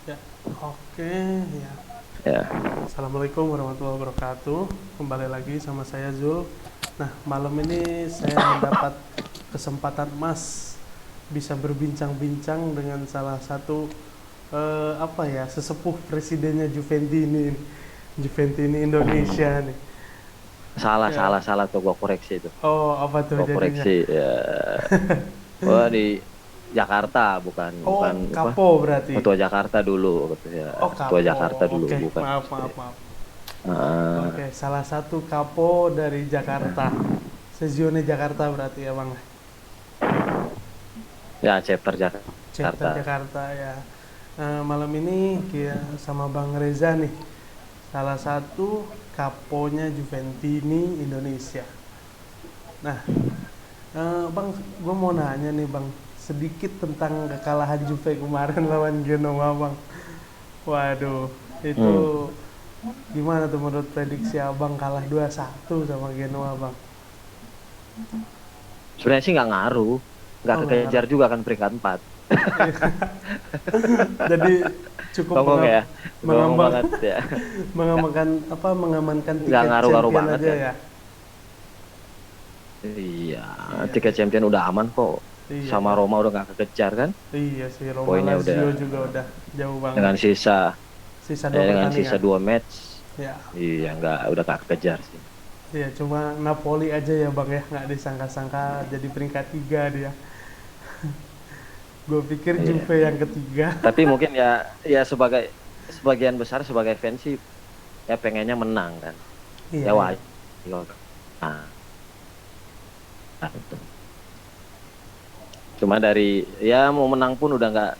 Ya, oke, ya. Ya, Assalamualaikum warahmatullahi wabarakatuh. Kembali lagi sama saya Zul. Nah, malam ini saya mendapat kesempatan emas bisa berbincang-bincang dengan salah satu apa ya, sesepuh presidennya Juventini, Juventini Indonesia nih. salah, Ya. salah, salah tuh gua koreksi itu. Oh, apa tuh Gua jadinya? koreksi. Ya. Oh di Jakarta, bukan, bukan Oh, apa? Kapo berarti. Ketua Jakarta dulu, ya. Oh, Ketua Kapo. Jakarta dulu, Oke, bukan. maaf, maaf, maaf. Ah, Oke, salah satu Kapo dari Jakarta. Sezione Jakarta berarti ya, Bang. ya, chapter Chapter Jakarta. Jakarta ya. Malam ini sama Bang Reza nih, salah satu kaponya Juventini Indonesia. Nah, Bang, gue mau nanya nih Bang, sedikit tentang kekalahan Juve kemarin lawan Genoa Bang. Waduh, itu Hmm. gimana tuh menurut prediksi Abang kalah 2-1 sama Genoa Bang? Sebenarnya sih nggak ngaruh, nggak Oh, nggak kekejar ngaruh. juga kan peringkat 4. Jadi cukup Ngomong ya, ngomong mengambang banget ya. Nggak, mengamankan nggak tiket ngaruh-ngaruh champion banget aja kan. ya. Iya, Iya, tiket champion udah aman kok. iya Sama ya. Roma udah nggak kekejar kan. Iya sih, Roma Poinnya udah Lazio juga udah jauh banget. dengan sisa Sisa dua dengan sisa pertandingan. 2 match. Ya, Iya, nggak, udah nggak kekejar sih. iya cuma Napoli aja ya Bang ya, nggak disangka-sangka jadi peringkat 3 dia. Gue pikir Iya. Juve yang ketiga. Tapi mungkin ya sebagai sebagian besar sebagai fans sih ya pengennya menang kan. Iya, Ya iya. wajar. Nah, itu. Cuma dari ya mau menang pun udah nggak,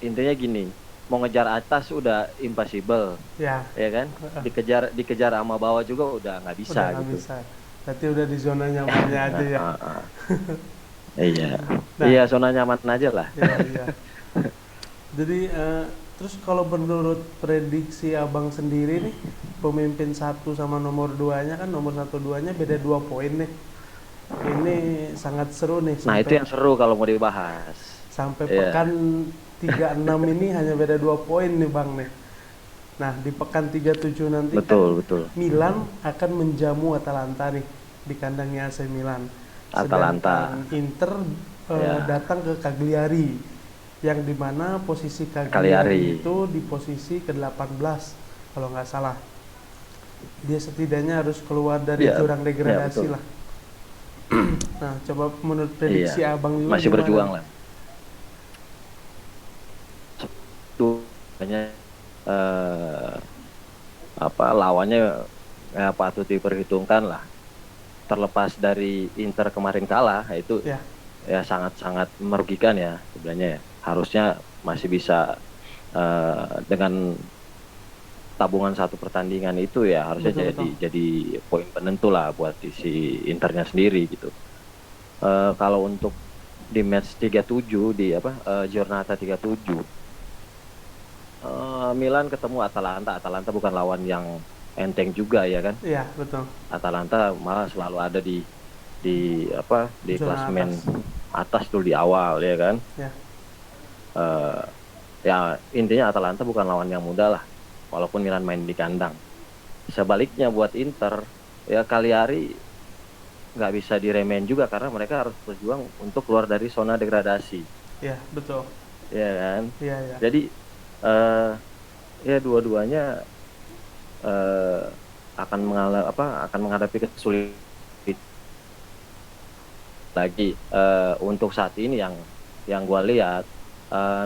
intinya gini, mau ngejar atas udah impossible, Ya, ya kan? Dikejar dikejar sama bawah juga udah nggak bisa udah nggak gitu. bisa. Berarti udah di zona nyamannya aja Nah, ya. iya. Nah, Iya, zona nyaman aja lah. iya, iya. Jadi terus kalau menurut prediksi abang sendiri nih, pemimpin satu sama nomor duanya kan nomor satu duanya beda 2 poin nih. Ini sangat seru nih Nah, itu sampai yang seru kalau mau dibahas. sampai Iya, pekan 36 ini hanya beda 2 poin nih bang nih. Nah di pekan 37 nanti kan betul, betul. Milan akan menjamu Atalanta nih di kandangnya AC Milan. Atalanta. Sedangkan Inter Ya, datang ke Cagliari yang dimana posisi Cagliari Cagliari. itu di posisi ke-18 kalau nggak salah. Dia setidaknya harus keluar dari Iya, jurang iya degradasi betul. lah. Nah, coba menurut Iya, prediksi abang juga masih gimana berjuang nih? lah. Itu banyak eh, apa lawannya ya, patut diperhitungkan lah. Terlepas dari Inter kemarin kalah, itu Ya, ya sangat-sangat merugikan ya sebenarnya ya. Harusnya masih bisa dengan tabungan satu pertandingan itu ya harusnya betul jadi betul. poin penentu lah buat si Internya sendiri gitu. Kalau untuk di match 37 di apa Giornata 37, Milan ketemu Atalanta. Atalanta bukan lawan yang enteng juga ya kan. Iya, betul. Atalanta malah selalu ada di di Zona klasemen atas. atas tuh di awal ya kan. Ya, Eh, ya intinya Atalanta bukan lawan yang mudah lah. Walaupun Milan main di kandang. Sebaliknya buat Inter, ya Cagliari nggak bisa diremehin juga karena mereka harus berjuang untuk keluar dari zona degradasi, ya, betul. ya kan? Iya, ya. Jadi eh ya dua-duanya eh akan akan menghadapi kesulitan lagi. Untuk saat ini yang gue lihat,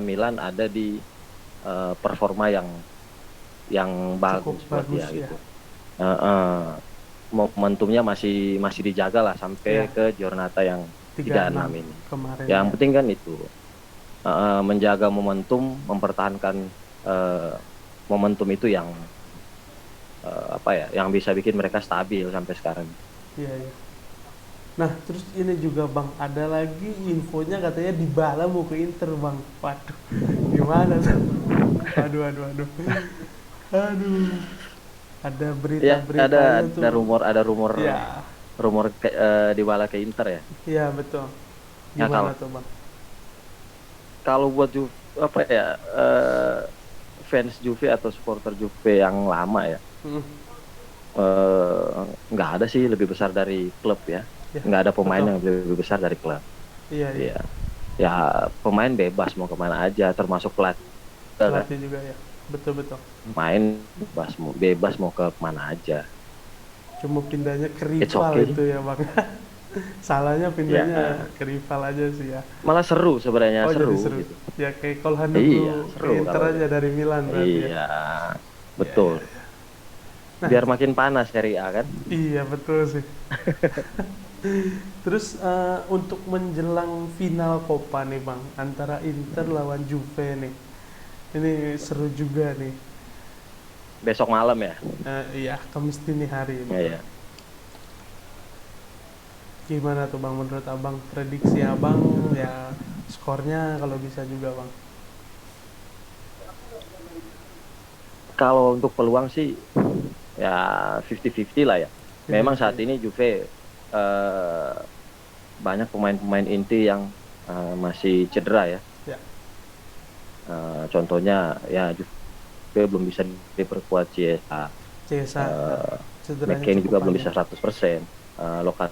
Milan ada di performa yang Cukup bagus buat bagus dia ya. gitu. Eh, eh, Momentumnya masih masih dijaga lah Ya, sampai ke Giornata yang 36 36 ini. kemarin Yang ya. penting kan itu menjaga momentum, mempertahankan eh, momentum itu yang apa ya, yang bisa bikin mereka stabil sampai sekarang. Iya, ya. Nah, terus ini juga Bang, ada lagi infonya katanya Dybala mau ke Inter Bang. Waduh, gimana tuh? Aduh, aduh, aduh. Aduh, ada Ya berita-beritanya ada tuh. rumor, Ya, rumor Dybala ke Inter ya. iya betul. Ya Gimana tuh Bang? kalau buat apa ya, fans Juve atau supporter Juve yang lama ya, Mm, nggak ada sih lebih besar dari klub ya. ya, Nggak ada pemain betul. yang lebih besar dari klub. Iya, iya. Iya. Ya pemain bebas mau kemana aja, termasuk pelatih kan. Pelatih juga ya. Betul, betul. Main bebas mau ke mana aja. Cuma pindahnya ke It's rival okay. itu ya, Bang. Salahnya pindahnya Ya ke rival aja sih ya. malah seru sebenarnya, Oh, jadi seru seru. gitu. Ya kayak Calhanoglu Iya ke seru Inter kalau aja dari Milan berarti ya. iya Iya, betul. iya. Nah, Biar makin panas Serie A kan. iya betul sih. Terus untuk menjelang final Copa nih Bang, antara Inter lawan Juve nih. Ini seru juga nih. Besok malam ya. Iya, Kamis dini hari ini. Iya. Gimana tuh Bang menurut Abang? Prediksi Abang ya skornya kalau bisa juga Bang. Kalau untuk peluang sih ya 50-50 lah ya. Memang saat 50-50. ini Juve banyak pemain-pemain inti yang masih cedera ya. Ya, Contohnya ya Juve belum bisa diperkuat Chiesa, Cesa ya. eh Cederanya McKennie cukup juga belum panjang. bisa 100%. Lokal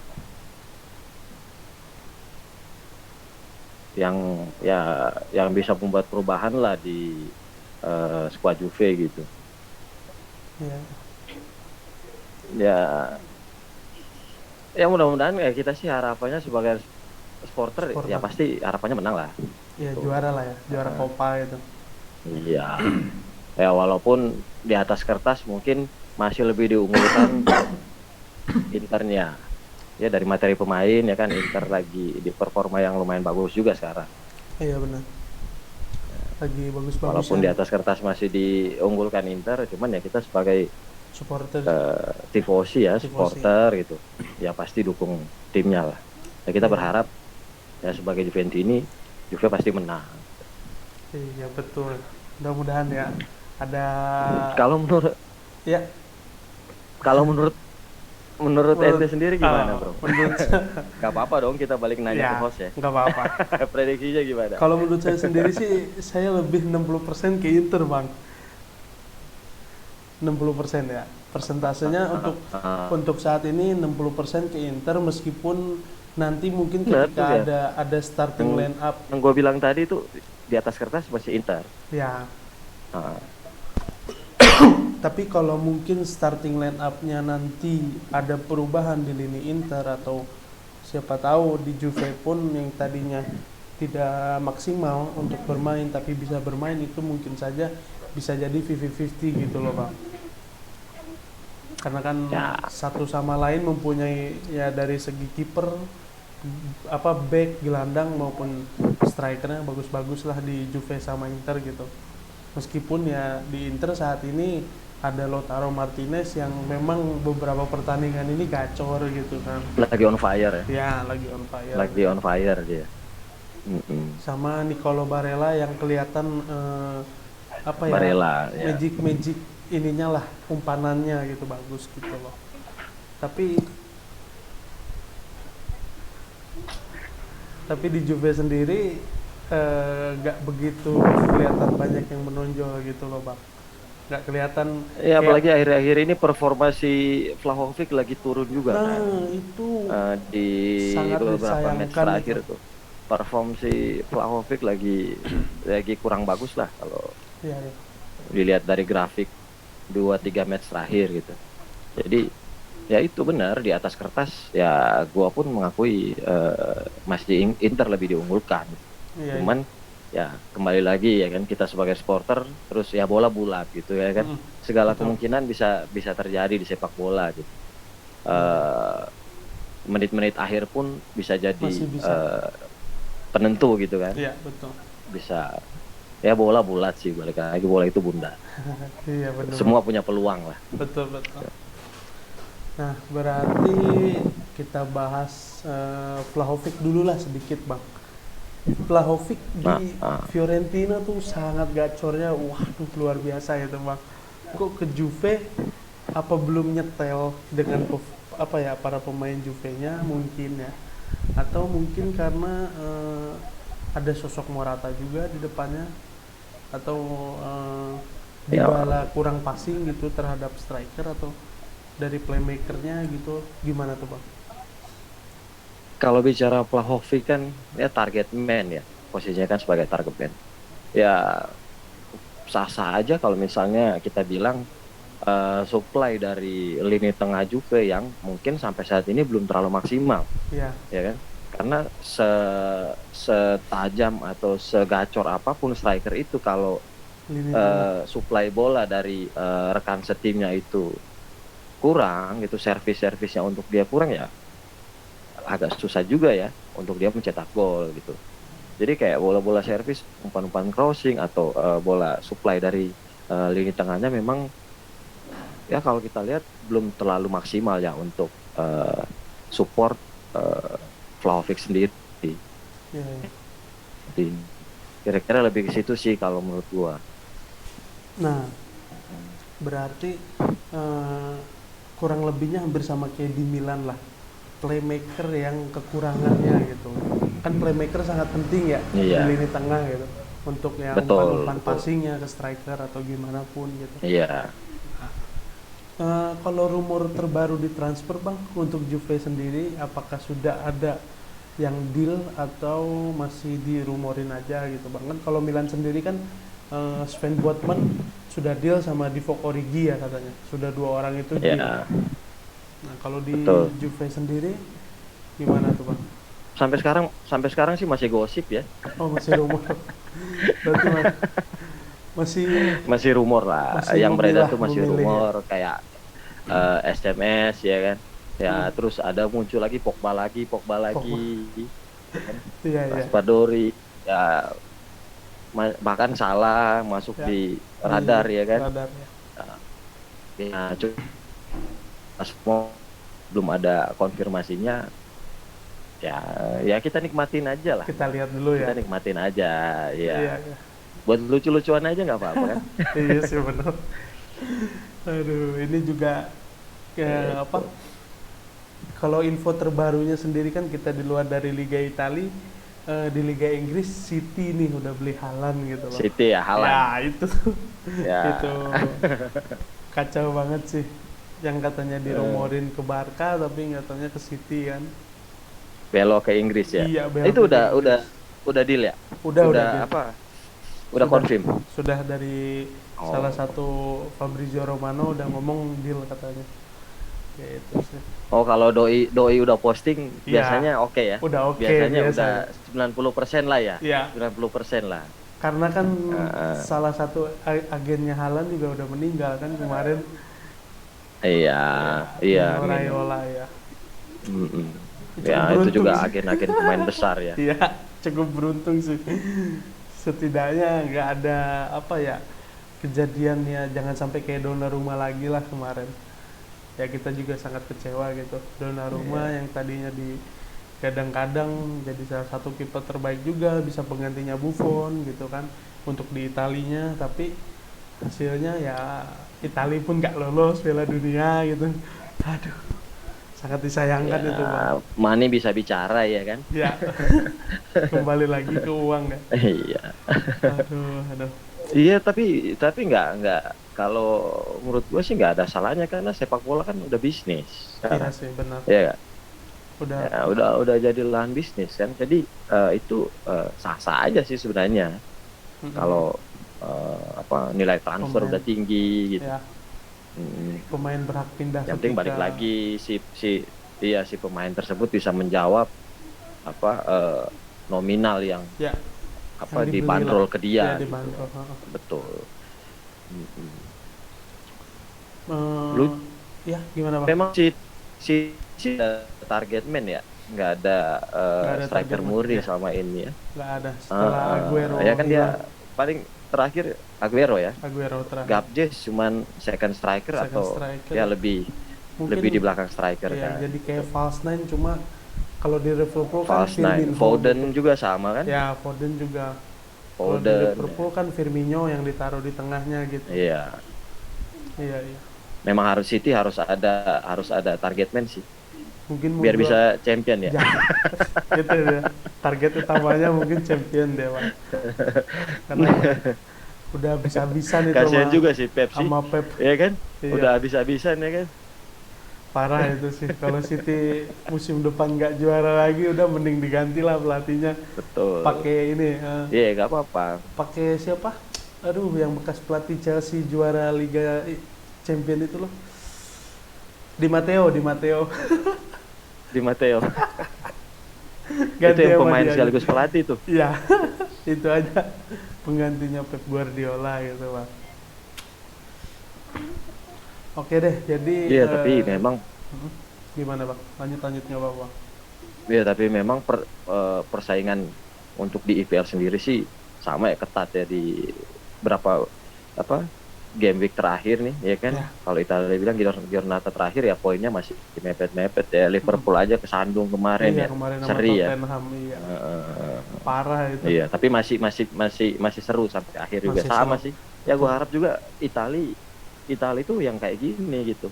yang ya yang bisa membuat perubahan lah di skuad Juve gitu. Ya, Ya, ya mudah-mudahan ya kita sih harapannya sebagai supporter ya supporter. pasti harapannya menang lah. Ya Gitu. juara lah ya, juara Copa gitu. Iya. Ya walaupun di atas kertas mungkin masih lebih diunggulkan Internya. Ya dari materi pemain ya kan Inter lagi di performa yang lumayan bagus juga sekarang. Iya benar. Lagi Walaupun di bagus-bagusnya atas kertas masih diunggulkan Inter, cuman ya kita sebagai supporter tifosi ya, tifosi. supporter gitu, ya pasti dukung timnya lah. Ya kita Iya, berharap ya sebagai Juventus ini Juve pasti menang. iya betul. Mudah-mudahan ya ada Kalau menurut ya kalau menurut menurut ente menurut sendiri gimana bro? menurut Gak apa-apa dong kita balik nanya ke ya host ya. nggak apa-apa. Prediksinya gimana? Kalau menurut saya sendiri sih saya lebih 60% ke Inter Bang. 60% ya. Persentasenya untuk saat ini 60% ke Inter meskipun nanti mungkin Benar tuh ketika ya. ada starting Yang, line up yang gue bilang tadi tuh di atas kertas masih Inter. ya. Nah, Tapi kalau mungkin starting line up-nya nanti ada perubahan di lini Inter atau siapa tahu di Juve pun yang tadinya tidak maksimal untuk bermain tapi bisa bermain itu mungkin saja bisa jadi 50-50 gitu loh Bang. Karena kan ya satu sama lain mempunyai ya dari segi kiper apa back, gelandang maupun strikernya bagus-bagus lah di Juve sama Inter gitu. Meskipun ya di Inter saat ini ada Lautaro Martinez yang memang beberapa pertandingan ini gacor gitu kan. lagi on fire ya. Ya lagi on fire. Lagi on fire dia. Mm-mm. Sama Nicolo Barella yang kelihatan apa ya Barella ya. magic ininya lah umpanannya gitu bagus gitu loh. Tapi di Juve sendiri nggak begitu kelihatan banyak yang menonjol gitu loh Bang. Nggak kelihatan Ya kayak apalagi akhir-akhir ini performa si Vlahovic lagi turun juga nah kan. itu Di sangat beberapa match disayangkan itu. terakhir tuh perform si Vlahovic lagi kurang bagus lah kalau Iya, ya. dilihat dari grafik 2-3 match terakhir gitu. Jadi ya itu benar di atas kertas ya gua pun mengakui masih Inter lebih diunggulkan. Iya, iya. Cuman ya kembali lagi ya kan kita sebagai supporter terus ya bola bulat gitu ya kan. Mm-mm, Segala betul. kemungkinan bisa terjadi di sepak bola gitu. Iya, iya. Menit-menit akhir pun bisa jadi Masih bisa. penentu gitu kan. Iya, betul. Bisa ya bola bulat sih balik lagi bola itu bunda. Iya, benar. Semua punya peluang lah. Betul, betul. Nah, berarti kita bahas Vlahovic dulu lah sedikit, Bang. Vlahovic Nah, di Fiorentina tuh sangat gacornya, waduh luar biasa itu Bang. Kok ke Juve apa belum nyetel dengan apa ya para pemain Juve-nya mungkin ya, atau mungkin karena ada sosok Morata juga di depannya. atau Ya, Dybala kurang passing gitu terhadap striker, atau dari playmakernya gitu, gimana tuh bang? kalau bicara Vlahovic kan ya target man ya, posisinya kan sebagai target man. Ya sah-sah aja kalau misalnya kita bilang supply dari lini tengah juga yang mungkin sampai saat ini belum terlalu maksimal, Ya, ya kan? Karena setajam atau segacor apapun striker itu, kalau lini tengah. supply bola dari rekan setimnya itu kurang, gitu, servisnya untuk dia kurang, ya agak susah juga ya untuk dia mencetak gol gitu. Jadi kayak bola-bola servis, umpan-umpan crossing atau bola supply dari lini tengahnya memang ya kalau kita lihat belum terlalu maksimal ya untuk support uh, Vlahovic sendiri. Ya, ya. Jadi kira-kira lebih ke situ sih kalau menurut gua. Nah, berarti eh, kurang lebihnya hampir sama kayak di Milan lah, playmaker yang kekurangannya gitu. Kan playmaker sangat penting ya di Iya, lini tengah gitu, untuk yang betul, umpan-umpan betul. passingnya ke striker atau gimana pun gitu. Iya. Kalau rumor terbaru di transfer bang untuk Juve sendiri, apakah sudah ada yang deal atau masih dirumorin aja gitu bang? Kan kalau Milan sendiri kan Sven Botman sudah deal sama Divock Origi ya katanya, sudah dua orang itu deal. Iya, Nah kalau di betul. Juve sendiri gimana tuh bang? Sampai sekarang sih masih gosip ya. Oh masih rumor, berarti masih Masih rumor lah. masih Yang beredar memilah tuh masih memilih ya. rumor kayak SMS ya kan. Ya Hmm, terus ada muncul lagi Pogba Pogba, lagi, kan? iya iya, Raspadori, ya bahkan Salah masuk ya di di radar ya kan. radar ya. Ya cuma semua belum ada konfirmasinya. Ya, ya kita nikmatin aja lah. Kita lihat dulu Kita ya. nikmatin aja, Iya ya. iya. Buat lucu-lucuan aja nggak apa-apa kan? Iya sih benar. Aduh, ini juga apa? Itu. Kalau info terbarunya sendiri kan kita di luar dari Liga Italia, di Liga Inggris City nih udah beli Haaland gitu loh. City ya, Haaland. Ya itu itu Ya, kacau banget sih. Yang katanya eh, dirumorin ke Barca tapi nggak taunya ke City kan. belok ke Inggris ya. Iya, belok Itu ke udah Inggris. udah udah deal ya? Udah Udah deal. apa? Udah Sudah confirm. sudah dari salah Oh. satu Fabrizio Romano udah ngomong deal katanya. Gitu sih. Oh, kalau doi doi udah posting Iya, biasanya oke ya. udah oke Biasanya udah biasanya. 90% lah ya. Iya, 90% lah. karena kan Heeh. salah satu agennya Haaland juga udah meninggal kan kemarin, Iya, ya, iya, Mino Mino. Raiola ya. Mm-mm. Ya, Cukup itu beruntung juga sih. agen-agen pemain besar ya. Iya, cukup beruntung sih. Setidaknya nggak ada apa ya, kejadiannya jangan sampai kayak Donnarumma lagi lah kemarin. Ya kita juga sangat kecewa gitu. Donnarumma Iya. yang tadinya di kadang-kadang jadi salah satu kiper terbaik juga, bisa penggantinya Buffon gitu kan untuk di Italinya, tapi hasilnya ya Italia pun nggak lolos Piala Dunia gitu. Aduh, sangat Ya, disayangkan itu bang. money bisa bicara ya kan? Ya, kembali lagi ke uang ya. Iya. Aduh, aduh. Iya, tapi nggak kalau menurut gue sih nggak ada salahnya karena sepak bola kan udah bisnis Iya sekarang. sih benar. Iya nggak? Udah. Ya, udah jadi lahan bisnis kan. Jadi itu sah-sah aja sih sebenarnya. Mm-mm. Kalau apa nilai transfer Pemain udah tinggi gitu. ya, Mm. pemain berhak pindah Yang penting balik ketika lagi si pemain tersebut bisa menjawab apa nominal yang ya yang apa dibeli lah, dibanderol ke ya dia gitu. dibantu. Betul. Mm-mm. Eh, Lu ya gimana bang? memang si target man ya, nggak ada Nggak ada target striker man murni ya, selama ini ya. nggak ada setelah Aguero Ya kan dia hilang. paling terakhir Aguero ya. Aguero terakhir Gabjes cuman second striker second atau striker ya ya. lebih di Mungkin belakang striker ya kan. jadi kayak false nine, cuma kalau di Liverpool kan False nine, Firmino Foden gitu. juga sama kan? Ya Foden juga. Kalau di Foden ya. Liverpool kan Firmino yang ditaruh di tengahnya gitu. Iya, Iya iya. memang harus City harus ada target man sih Mungkin mau biar jual bisa champion ya. jangan gitu ya. Target utamanya mungkin champion deh bang. Karena Udah habis-habisan itu Kasihan juga sih Pep sih, sama Pep. ya kan? Iya, Udah habis-habisan ya kan? parah itu sih. Kalau City musim depan nggak juara lagi, udah mending diganti lah pelatihnya. Betul. Pakai ini, Iya, nggak apa-apa. pakai siapa? Aduh, yang bekas pelatih Chelsea juara Liga Champion itu loh. Di Matteo, Di Matteo. Di Matteo. Itu Ganti yang sama pemain dia aja. sekaligus pelatih tuh. Iya, itu aja penggantinya Pep Guardiola gitu, Bang. Oke deh, jadi Iya, tapi memang gimana, Bang? Lanjut nggak apa-apa. iya, tapi memang persaingan untuk di IPL sendiri sih sama ya, ketat ya di berapa apa game week terakhir nih, ya kan? Ya, Kalau Italia bilang giornata terakhir ya poinnya masih mepet-mepet ya. Liverpool aja kesandung kemarin iya ya. kemarin sama Seri ya. Tottenham, iya. Parah itu. Iya, tapi masih seru sampai akhir juga Masih sama seru. sih. Ya Betul. gua harap juga Italia itu yang kayak gini gitu,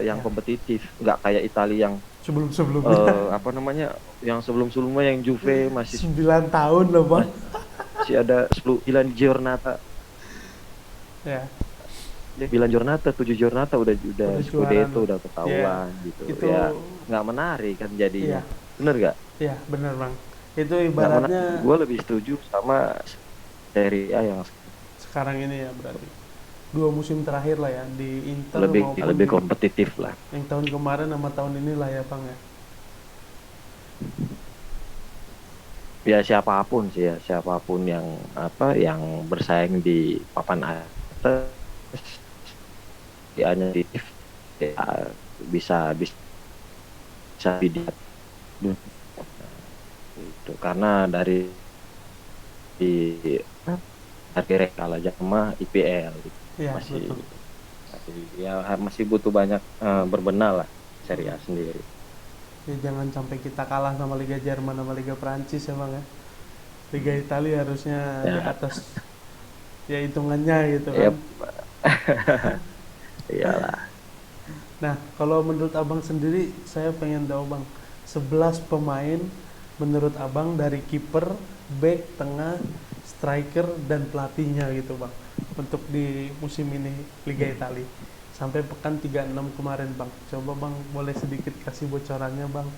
yang Ya, kompetitif, nggak kayak Italia yang sebelum-sebelumnya apa namanya, yang sebelum-sebelumnya yang Juve masih 9 tahun loh, Bang. masih ada 9 giornata, Ya, ya 9 giornata, 7 giornata udah udah juara Scudetto loh. udah Ya, ketahuan gitu. itu Ya nggak menarik kan jadinya. iya, Bener nggak? iya bener, Bang. Itu Nggak menarik. ibaratnya Gue lebih setuju sama Serie A yang sekarang ini ya berarti. Dua musim terakhir lah ya di Inter lebih maupun lebih di kompetitif lah. yang tahun kemarin sama tahun ini lah ya, Bang ya. Ya siapapun sih ya, siapapun yang yang bersaing di papan atas ya hanya ya, bisa bisa dilihat itu karena di dari rekal aja sama IPL gitu. Iya, masih betul. masih butuh banyak berbenah lah Serie A sendiri. Ya, jangan sampai kita kalah sama Liga Jerman sama Liga Prancis ya, Bang ya. Liga Italia harusnya di Ya, atas ya hitungannya gitu ya kan. iyalah. Nah, kalau menurut Abang sendiri, saya pengen tahu, Bang, 11 pemain menurut Abang dari kiper, back, tengah, striker, dan pelatihnya gitu, Bang. Untuk di musim ini Liga Italia. Sampai pekan 36 kemarin, Bang. Coba, Bang, boleh sedikit kasih bocorannya, Bang.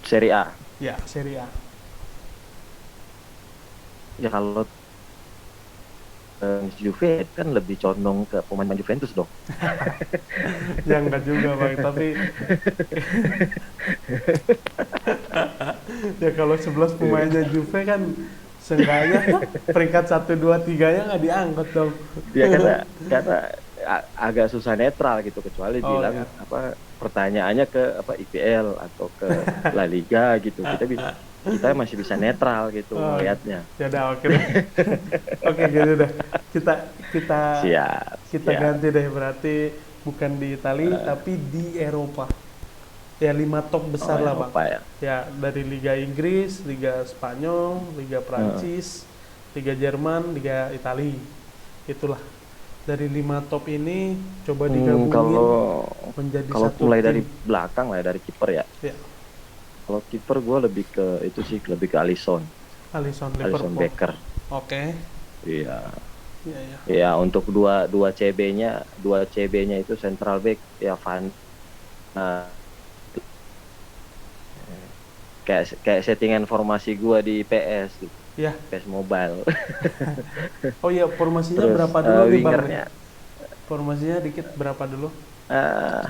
Serie A. Ya, Serie A. Ya kalau Juve kan lebih condong ke pemain Juventus dong. Ya enggak juga, Bang, tapi ya kalau 11 pemainnya Juve kan seenggaknya peringkat 1, 2, 3 nya nggak diangkat dong. Ya karena agak susah netral gitu, kecuali Oh bilang ya. pertanyaannya ke IPL atau ke La Liga gitu. Kita masih bisa netral gitu Oh, melihatnya. ya udah, oke deh. Oke, gitu deh. Kita kita Siap, kita siap. ganti deh, berarti bukan di Italia tapi di Eropa. Ya 5 top Oh, besar lah, Bang. Eropa ya. Ya dari Liga Inggris, Liga Spanyol, Liga Heeh. Prancis, Liga Jerman, Liga Italia. Itulah. Dari 5 top ini coba digabungin Kalau menjadi kalau satu mulai dari tim. belakang lah ya, dari kiper ya. Ya, Kalau kiper gue lebih ke itu sih, lebih ke Alisson Alisson Liverpool. Becker. Oke. Iya. Iya, ya. Ya untuk dua CB-nya itu central back ya Van, nah, kayak settingan formasi gua di PS gitu, Ya. PS Mobile. Oh iya, formasinya Terus berapa dulu nih, Bang nih? wingernya Formasinya dikit berapa dulu? eh,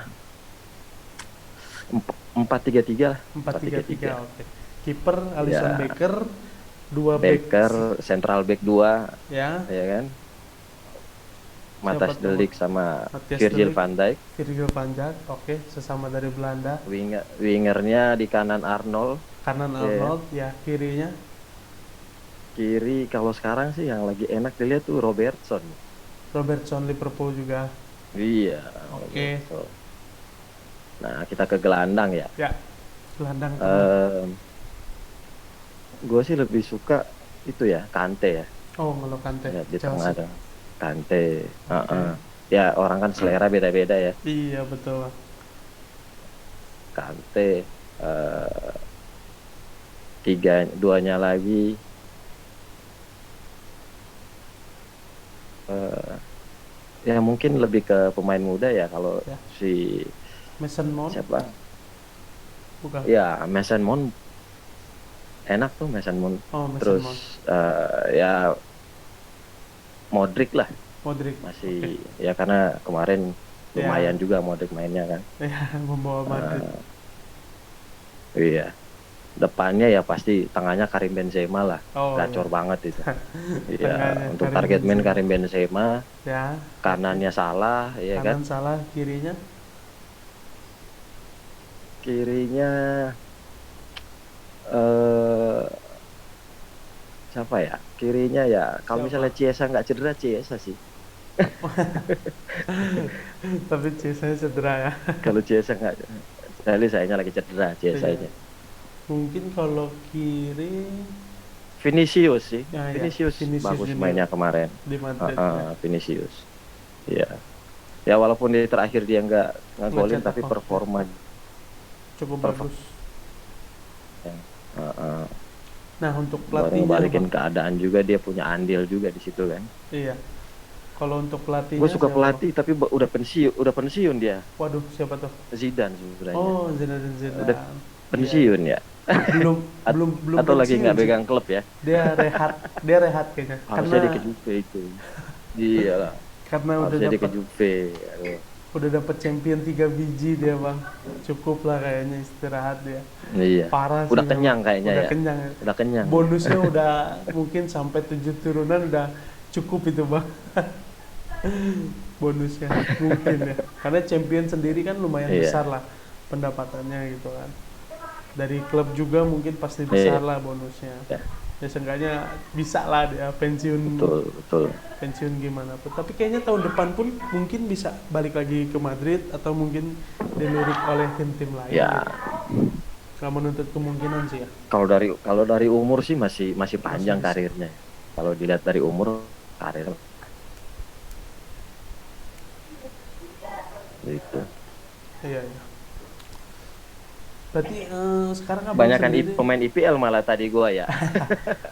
4-3-3 lah, 4-3-3. 4-3-3. Oke. Kiper Alisson Ya, Becker, dua back Becker central back 2 ya. ya kan, Siapa Matas tuh? Delik sama Matthias de Virgil Ligt, van Dijk. Virgil van Dijk. Oke, sesama dari Belanda. Wingernya di kanan Arnold, Kanan ya kan? Arnold, ya kirinya Kiri kalau sekarang sih yang lagi enak dilihat tuh Robertson. Robertson Liverpool juga. Iya, Oke. Robertson. Nah, kita ke gelandang ya. Ya, gelandang tengah. Gue sih lebih suka itu ya, Kante ya. Oh, N'Golo Kante, Ya di tengah Chelsea. ada Kante. Oke. Heeh. Ya orang kan selera beda-beda ya. Iya, betul, Bang. Kante. Duanya lagi eh, ya mungkin lebih ke pemain muda ya kalau Ya, si Mason Mount siapa bukan? ya Mason Mount enak tuh Mason Mount. Oh, Mason Terus Mount. ya Modric lah Modric. Oke. masih ya karena kemarin Ya, lumayan juga Modric mainnya kan. ya membawa Madrid. Eh, iya, depannya ya pasti tengahnya Karim Benzema lah, Oh gacor ya, banget itu. Iya, tengahnya untuk Karim target man Benzema. Karim Benzema, Ya, oke. kanannya Salah, ya kan, Kanan salah, kirinya. kirinya eh siapa ya? Kirinya ya kalau Siapa? misalnya Chiesa nggak cedera Chiesa sih. Tapi saya cedera ya. Kalau Chiesa nggak, sekali sayangnya lagi cedera Chiesa Iya. ini. Mungkin kalau kiri, Vinicius sih, ya ya, Vinicius Vinicius bagus Junior mainnya kemarin. di Madrid ya. Vinicius, iya. Ya walaupun di terakhir dia nggak golin Ngecetak tapi kok, ya. performa Cukup performa bagus. yang uh, Nah, untuk buat pelatihnya, ngebalikin Bang. keadaan juga dia punya andil juga di situ kan. Iya. Kalau untuk Gue pelatihnya suka siapa, Bang? pelatih tapi udah pensiun dia. Waduh, siapa tuh? Zidane sebenarnya. Oh, Zinedine Udah Zidane. Iya, iya. pensiun ya. Belum At- belum belum atau lagi pensiun nggak sih. pegang klub ya. Dia rehat kayaknya. Harusnya Karena dia ke Juve itu. Iya lah. karena udah Harusnya dia ke dapat Juve. Aduh. champion 3 biji dia, Bang. Cukup lah kayaknya istirahat dia. Iya. Parah sih Udah memang. kenyang kayaknya Udah ya. kenyang ya. Udah kenyang. Bonusnya udah mungkin sampai 7 turunan udah cukup itu, Bang. Bonusnya mungkin ya. Karena champion sendiri kan lumayan Iya. besar lah pendapatannya gitu kan. Dari klub juga mungkin pasti besar Iya. lah bonusnya. Ya, Ya seenggaknya bisa lah dia pensiun betul, betul. pensiun gimana pun. Tapi kayaknya tahun depan pun mungkin bisa balik lagi ke Madrid atau mungkin dilirik oleh tim-tim lain Ya, gitu. Nggak menuntut kemungkinan sih ya. kalau dari umur sih masih Masih panjang bisa. karirnya. Kalau dilihat dari umur karir gitu. Iya, iya. Berarti sekarang abang Banyakan sendiri pemain IPL malah tadi gua ya.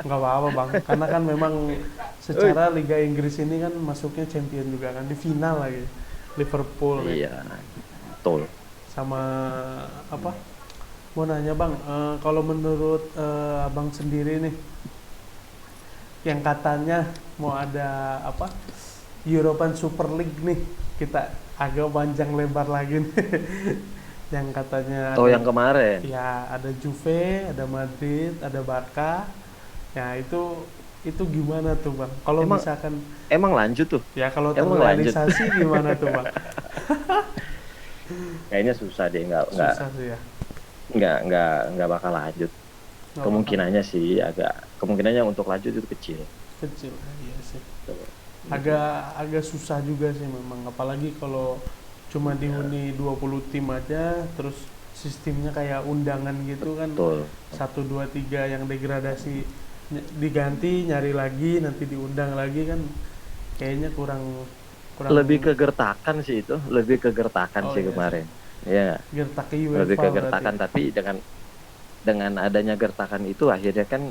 nggak apa-apa, Bang, karena kan memang Uy. secara Liga Inggris ini kan masuknya champion juga kan di final lagi Liverpool ya. Iya, betul. Sama apa, mau nanya, Bang, kalau menurut abang sendiri nih yang katanya mau ada apa European Super League nih, kita agak panjang lebar lagi nih. Yang katanya Oh, ada, yang kemarin. ya ada Juve, ada Madrid, ada Barca. Ya itu gimana tuh, Bang? Kalau Emang misalkan emang lanjut tuh. ya kalau Emang lanjut. terrealisasi gimana tuh, Bang? Kayaknya susah deh, Susah sih ya. nggak bakal lanjut. Nggak bakal Kemungkinannya untuk lanjut itu kecil. kecil. Iya sih. Tuh. Agak susah juga sih memang, apalagi kalau cuma dihuni 20 tim aja, terus sistemnya kayak undangan gitu kan, Betul. 1 2 3 yang degradasi diganti, nyari lagi, nanti diundang lagi kan, kayaknya kurang kurang Lebih ke gertakan sih itu, lebih ke gertakan Oh sih iya sih, kemarin. Ya, gertak ke lebih UEFA ke berarti gertakan tapi dengan adanya gertakan itu akhirnya kan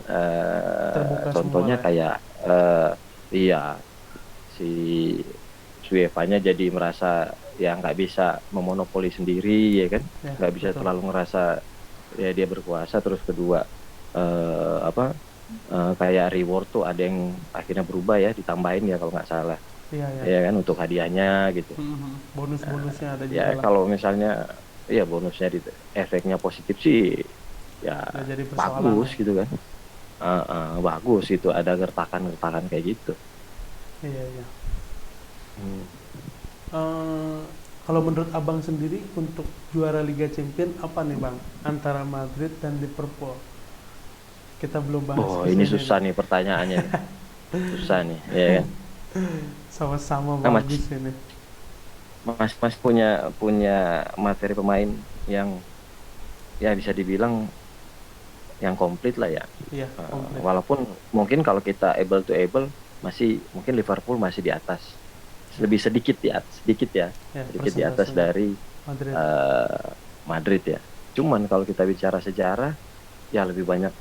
terbuka semua contohnya lah kayak iya si UEFA-nya jadi merasa ya nggak bisa memonopoli sendiri ya kan, ya. nggak bisa Betul. terlalu ngerasa ya dia berkuasa. Terus kedua apa kayak reward tuh ada yang akhirnya berubah ya, ditambahin ya kalau nggak salah Iya, ya. ya kan untuk hadiahnya gitu. Bonus-bonusnya ada juga Ya lah, kalau misalnya ya bonusnya efeknya positif sih ya nggak jadi persoalan bagus ya. gitu kan. Bagus itu ada gertakan-gertakan kayak gitu. Iya, iya. Hmm. Eh, kalau menurut abang sendiri untuk juara Liga Champion apa nih, Bang, antara Madrid dan Liverpool? Kita belum bahas Oh, ke ini sini susah nih. nih pertanyaannya nih. Susah nih, ya kan? Sama-sama Nah, Mas, bagus ini. Mas punya materi pemain yang ya bisa dibilang yang komplit lah ya. Iya, komplit. Walaupun mungkin kalau kita able to able masih mungkin Liverpool masih di atas. Lebih sedikit ya. Ya, Sedikit di atas persentasenya dari Madrid. Madrid ya. Cuman kalau kita bicara sejarah ya lebih banyak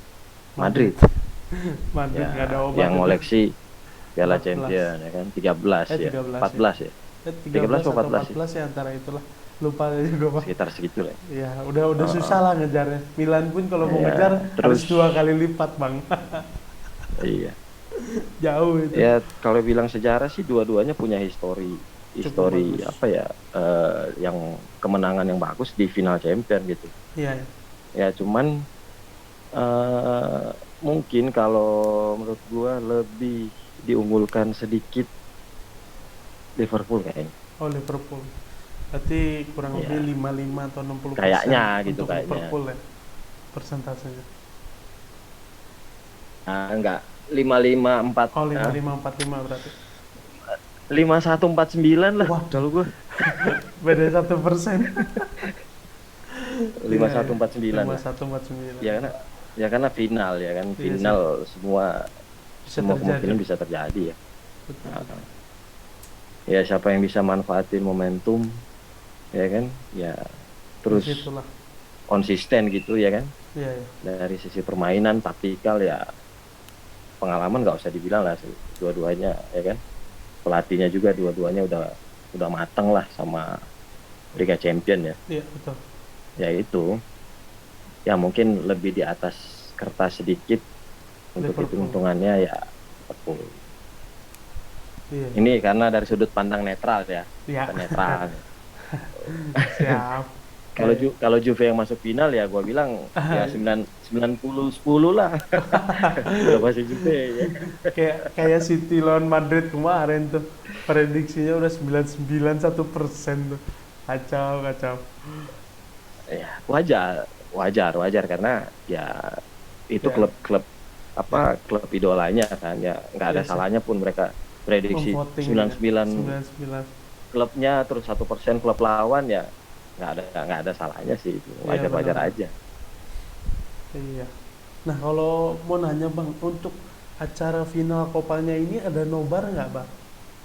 Madrid. Madrid Madrid ya, nggak ada obat yang itu. ngoleksi Piala 14. Champion ya kan 13 ya 13 ya. 14 ya 13 13 atau atau 14 ya 14 ya antara itulah. Lupa juga, Bang. sekitar segitu lah. Ya, udah Heeh. susah lah ngejarnya. Milan pun kalau mau Ya, ngejar harus terus 2 kali lipat, Bang. iya Jauh itu. ya kalau bilang sejarah sih dua-duanya punya histori Cukup histori bagus. apa ya yang kemenangan yang bagus di final champion gitu Iya, ya. ya cuman eh, mungkin kalau menurut gua lebih diunggulkan sedikit Liverpool kayaknya Oh, Liverpool. Berarti kurang lebih ya 55 atau 60% kayaknya gitu untuk kayaknya Liverpool ya persentasenya. enggak 554 Oh, 55-45 berarti. 5149 lah Wah, kalau gua beda 1%. lima Iya, satu ya. empat sembilan lah 51-49. ya karena final ya kan Iya sih, final semua bisa semua terjadi. kemungkinan bisa terjadi ya. Betul, Nah, betul. ya siapa yang bisa manfaatin momentum ya kan ya Di terus situlah. konsisten gitu ya kan Iya, ya. dari sisi permainan taktikal ya pengalaman nggak usah dibilang lah dua-duanya ya kan pelatihnya juga dua-duanya udah mateng lah sama Liga Champion ya Iya, betul. ya itu ya mungkin lebih di atas kertas sedikit untuk Liverpool. hitung-hitungannya ya Liverpool. Iya. Ini karena dari sudut pandang netral ya Ya, bukan netral. siap. Kalau Juve yang masuk final ya gue bilang ya 90-10 lah. Udah pasti Juve ya. kayak City lawan Madrid kemarin tuh prediksinya udah 99,1% tuh. Kacau, kacau. Ya wajar karena ya itu Ya, klub-klub apa klub idolanya kan ya nggak ada ya sih. salahnya pun mereka prediksi Memvoting 99 99. klubnya terus 1% klub lawan ya nggak ada salahnya sih itu Iya, wajar benar. aja. Iya. Nah, kalau mau nanya, Bang, untuk acara final Kopanya ini ada nobar nggak, Bang?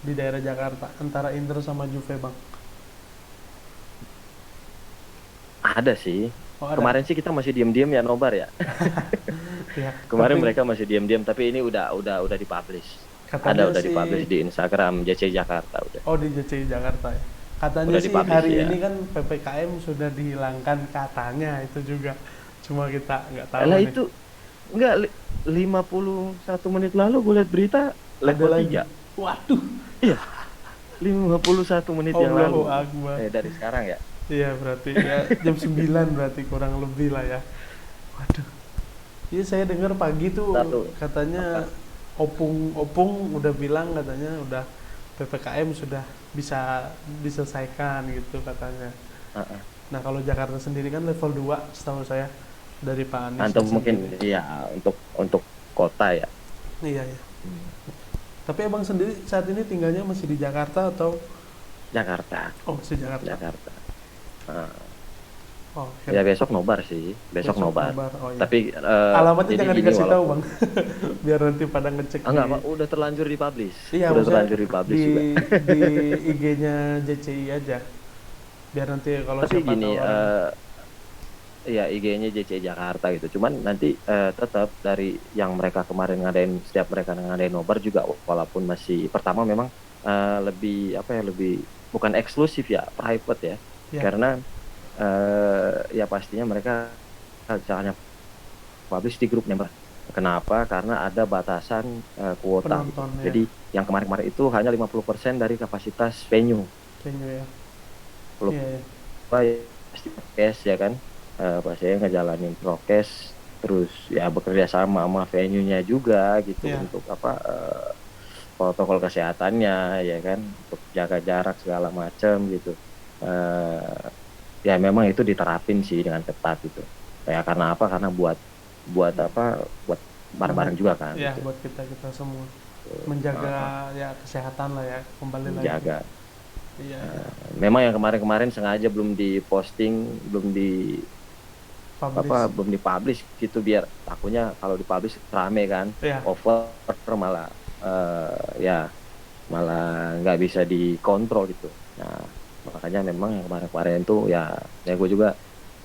Di daerah Jakarta antara Inter sama Juve, Bang? Ada sih. Oh, ada. Kemarin sih kita masih diam-diam ya nobar ya. Ya, Kemarin tapi mereka masih diam-diam tapi ini udah dipublish. katanya Udah sih, dipublish di Instagram JC Jakarta udah. oh, di JCI Jakarta ya. Katanya Udah sih dipublish hari ya. ini kan PPKM sudah dihilangkan, katanya itu juga. Cuma kita nggak tahu Lah nih. itu enggak 51 menit lalu gue lihat berita Ada level lagi. 3. Waduh. Iya, 51 menit yang Allahu lalu. Akbar. Dari sekarang ya. Iya, berarti ya jam 9 berarti kurang lebih lah ya. Waduh. Iya, saya dengar pagi tuh Satu katanya apa? Opung udah bilang katanya udah PPKM sudah bisa diselesaikan gitu katanya. Heeh. Nah, kalau Jakarta sendiri kan level 2 setahu saya dari Pak Anies Atau sendiri. mungkin ya untuk kota ya. Iya, iya. Tapi Abang sendiri saat ini tinggalnya masih di Jakarta atau Jakarta, oh, masih Jakarta. Jakarta. Nah, Oh, ya besok nobar sih, besok nobar. Oh, iya. Tapi Alamatnya jadi jangan gini dikasih tahu, walaupun Bang. Biar nanti pada ngecek enggak di Pak, udah terlanjur dipublish. iya, Udah maksudnya terlanjur dipublish di juga. di IG-nya JCI aja. Biar nanti kalau Tapi siapa gini tahu orang. ya IG-nya JC Jakarta gitu. Cuman nanti tetap dari yang mereka kemarin ngadain setiap mereka ngadain nobar juga walaupun masih pertama memang lebih apa ya lebih bukan eksklusif ya, private ya. Ya, Karena ya pastinya mereka caranya publish di grup member. Kenapa? Karena ada batasan kuota gitu. penonton ya. Jadi yang kemarin-kemarin itu hanya 50% dari kapasitas venue. Venue ya. Kalau Iya, iya. apa ya, pasti prokes ya kan. Pasti ngejalanin prokes terus ya bekerja sama venue-nya juga gitu Iya. untuk apa protokol kesehatannya ya kan untuk jaga jarak segala macam gitu. Ya memang itu diterapin sih dengan ketat gitu. Ya karena apa? Karena buat apa? Buat bareng-bareng juga kan. Ya, Gitu. buat kita semua menjaga ya kesehatan lah ya, kembali lagi. Menjaga. Iya, Memang yang kemarin-kemarin sengaja belum diposting, publish. belum dipublish gitu biar takutnya kalau dipublish rame kan, Ya, over malah ya malah nggak bisa dikontrol gitu. Nah makanya memang yang kemarin-kemarin tuh ya gue juga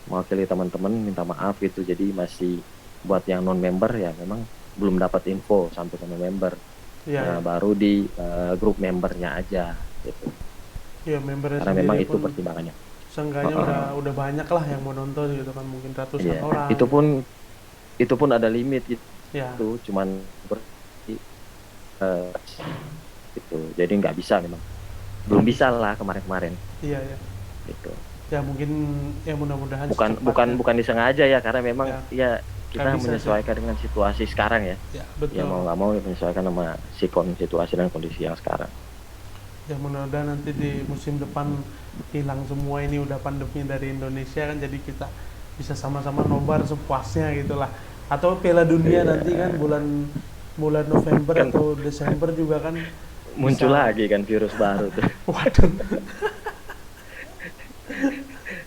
mewakili teman-teman minta maaf gitu. Jadi masih buat yang non member ya memang belum dapat info sampai ke non member. Iya, Nah, ya. baru di grup membernya aja gitu. Ya, membernya Karena memang sendiri itu pun pertimbangannya. seenggaknya Heeh. udah banyak lah yang mau nonton gitu kan, mungkin ratusan Iya, orang itu gitu. pun ada limit Ya, gitu, cuman eh, gitu. Jadi nggak bisa memang. Belum nggak bisa bisa. lah kemarin-kemarin Iya, ya. gitu. Ya mungkin ya mudah-mudahan Bukan bukan secepatnya. bukan disengaja ya, karena memang Ya, ya nggak kita bisa sih. menyesuaikan dengan situasi sekarang ya. Ya, Ya mau betul. nggak mau ya menyesuaikan sama situasi dan kondisi yang sekarang. Ya mudah-mudahan nanti di musim depan hilang semua ini, udah pandemi dari Indonesia kan, jadi kita bisa sama-sama nobar sepuasnya gitulah. Atau Piala Dunia Iya, nanti kan bulan bulan November kan atau Desember juga kan muncul bisa. lagi kan virus baru tuh. Waduh,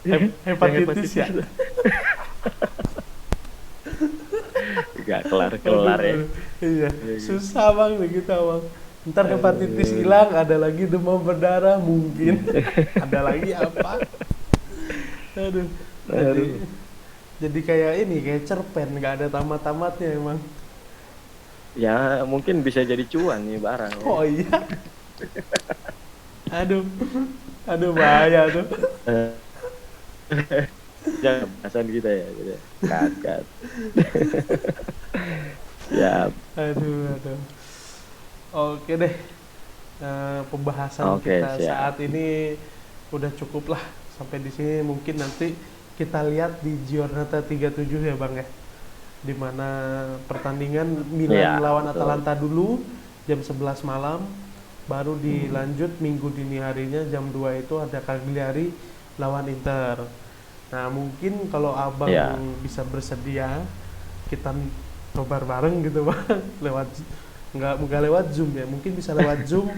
Yang hepatitis hepatitis ya. tuh. Nggak Aduh, kelar-kelar ya. aduh. Iya, Iya, gitu. susah bang nih kita bang. Ntar hepatitis Aduh. hilang, ada lagi demam berdarah mungkin, ada lagi apa? Aduh, jadi Aduh. kayak ini, kayak cerpen, nggak ada tamat-tamatnya emang. Ya mungkin bisa jadi cuan nih barang ya. Oh iya, aduh, aduh bahaya tuh. Eh, Jangan bahasan kita ya. Kat. Ya, Aduh, aduh. Oke deh. Pembahasan oke kita siap. saat ini udah cukup lah sampai di sini. Mungkin nanti kita lihat di Giornata 37 ya bang ya, dimana pertandingan Milan Ya, lawan betul. Atalanta dulu jam 11 malam, baru dilanjut minggu dini harinya jam 2 itu ada Cagliari lawan Inter. Nah mungkin kalau abang Ya, bisa bersedia, kita nobar bareng gitu bang, lewat, nggak lewat Zoom ya, mungkin bisa lewat Zoom,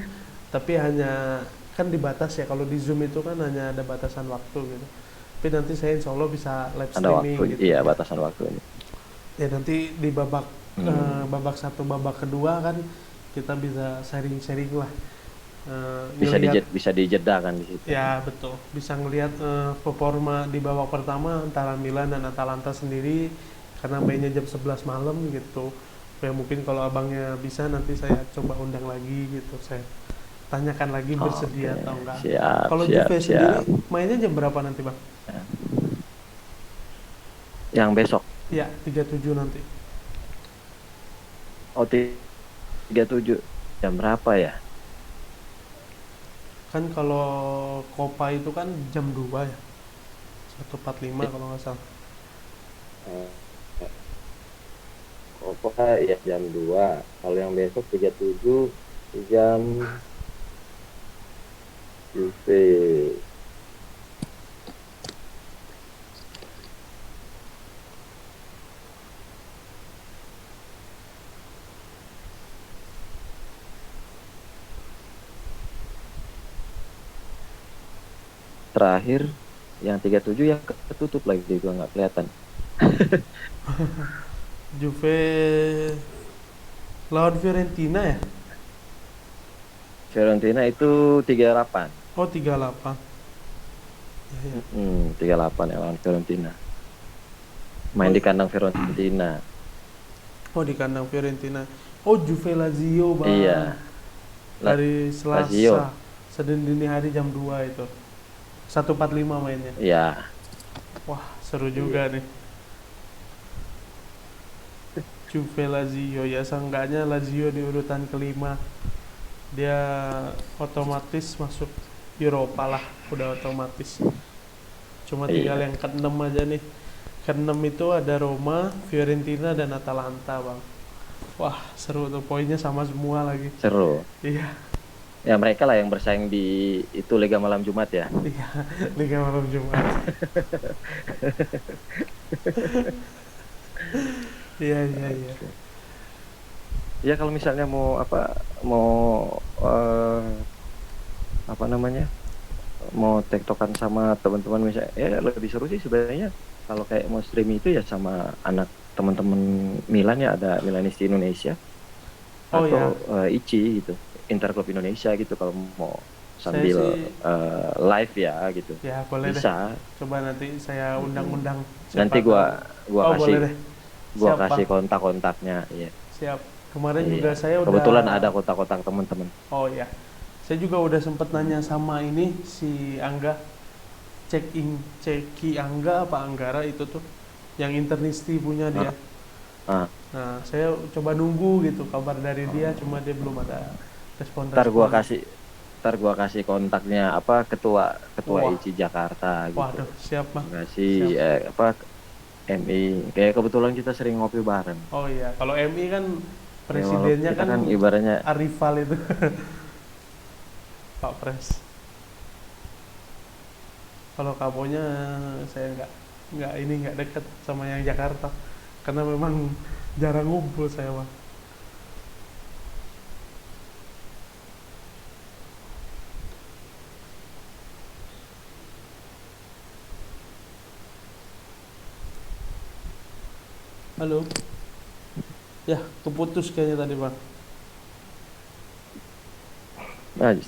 tapi hanya kan dibatas ya, kalau di Zoom itu kan hanya ada batasan waktu gitu. Tapi nanti saya insya Allah bisa live ada streaming waktu. gitu Iya, ya. batasan waktunya. Ya nanti di babak Hmm. babak satu babak kedua kan kita bisa sharing-sharing lah. Bisa Ngelihat, bisa dijedakan di situ. ya betul, bisa ngelihat performa di babak pertama antara Milan dan Atalanta sendiri, karena mainnya jam 11 malam gitu. Ya mungkin kalau abangnya bisa, nanti saya coba undang lagi gitu, saya tanyakan lagi Oke, bersedia atau enggak. siap, Kalau siap, Juve sendiri siap. mainnya jam berapa nanti bang? Yang besok. Ya 37 nanti. Oh, 37. Jam berapa ya? Kan kalau Copa itu kan jam 2 ya, 1:45 kalau nggak salah. Eh, Pokoknya ya jam 2. Kalau yang besok 37 jam Juve. Terakhir yang 37 yang ketutup lagi juga nggak kelihatan. Juve lawan Fiorentina ya? Fiorentina itu 38. Oh 38. Ya, ya. 38 ya lawan Fiorentina. Main Oh, di kandang Fiorentina. oh di kandang Fiorentina. Oh Juve Lazio bang. Iya, La- Hari Lazio. Selasa, Senin dini hari jam 2 itu. 1:45 mainnya. Iya, Wah seru iya. juga nih. Juve Lazio ya, seenggaknya Lazio di urutan kelima. Dia otomatis masuk Eropa lah, udah otomatis. Cuma tinggal Iya, yang keenam aja nih. Keenam itu ada Roma, Fiorentina dan Atalanta bang. Wah seru tuh, poinnya sama semua lagi. seru. Iya, Ya mereka lah yang bersaing di itu Liga Malam Jumat ya. iya, Liga Malam Jumat. Iya, iya, iya. Ya kalau misalnya mau mau eh, apa namanya, mau tektokan sama teman-teman misalnya, ya lebih seru sih sebenarnya kalau kayak mau streaming itu ya sama anak teman-teman Milan ya, ada Milanisti Indonesia Oh atau ya, ICI gitu, Interklub Indonesia gitu, kalau mau saya sambil sih, live ya gitu, ya boleh deh. bisa. Coba nanti saya Mm-mm. undang-undang, Nanti siapa tahu. gua Oh kasih boleh deh. gua Siap bang, kasih kontak-kontaknya ya. siap. Kemarin juga Iya. saya udah, Kebetulan ada kontak-kontak teman-teman. oh ya, saya juga udah sempet nanya sama ini si Angga, Ceki Angga apa Anggara itu tuh, yang internisti punya dia. Ah, ah. Nah, saya coba nunggu gitu kabar dari dia, cuma dia belum ada Ntar gua respon-respon. kasih ntar gua kasih kontaknya apa ketua ketua Wah, ICI Jakarta gitu. waduh, siap bang, Kasih siap. apa MI. Kayak kebetulan kita sering ngopi bareng. Oh iya, kalau MI kan Ya walaupun presidennya kita kan kan ibaratnya Arifal itu, Pak Pres. Kalau kaponya saya nggak dekat sama yang Jakarta, karena memang jarang ngumpul saya bang. Halo, ya keputus kayaknya tadi bang.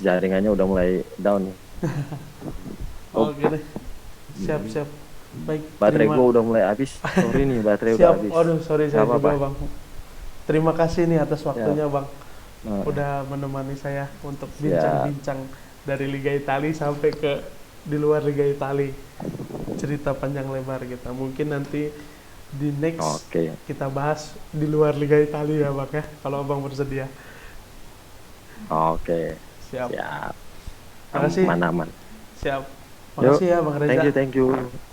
jaringannya udah mulai down nih. Oh, Oke deh, siap mm, siap. Baik, baterai terima. gua udah mulai habis. Sorry nih, baterai udah Siap, habis. aduh sorry Gak saya apa-apa. juga bang. Terima kasih nih atas Siap. waktunya bang, Nah, udah menemani saya untuk siap. bincang-bincang dari Liga Italia sampai ke di luar Liga Italia. Cerita panjang lebar kita. Mungkin nanti di next Oke. kita bahas di luar Liga Italia ya bang ya, kalau abang bersedia. Oke. Siap. Siap. Makasih. Aman-aman. Siap. Yuk. Makasih ya bang Reza. Thank you.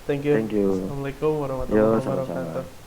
Thank you. Thank you. Assalamualaikum Yo, warahmatullahi sama-sama. wabarakatuh.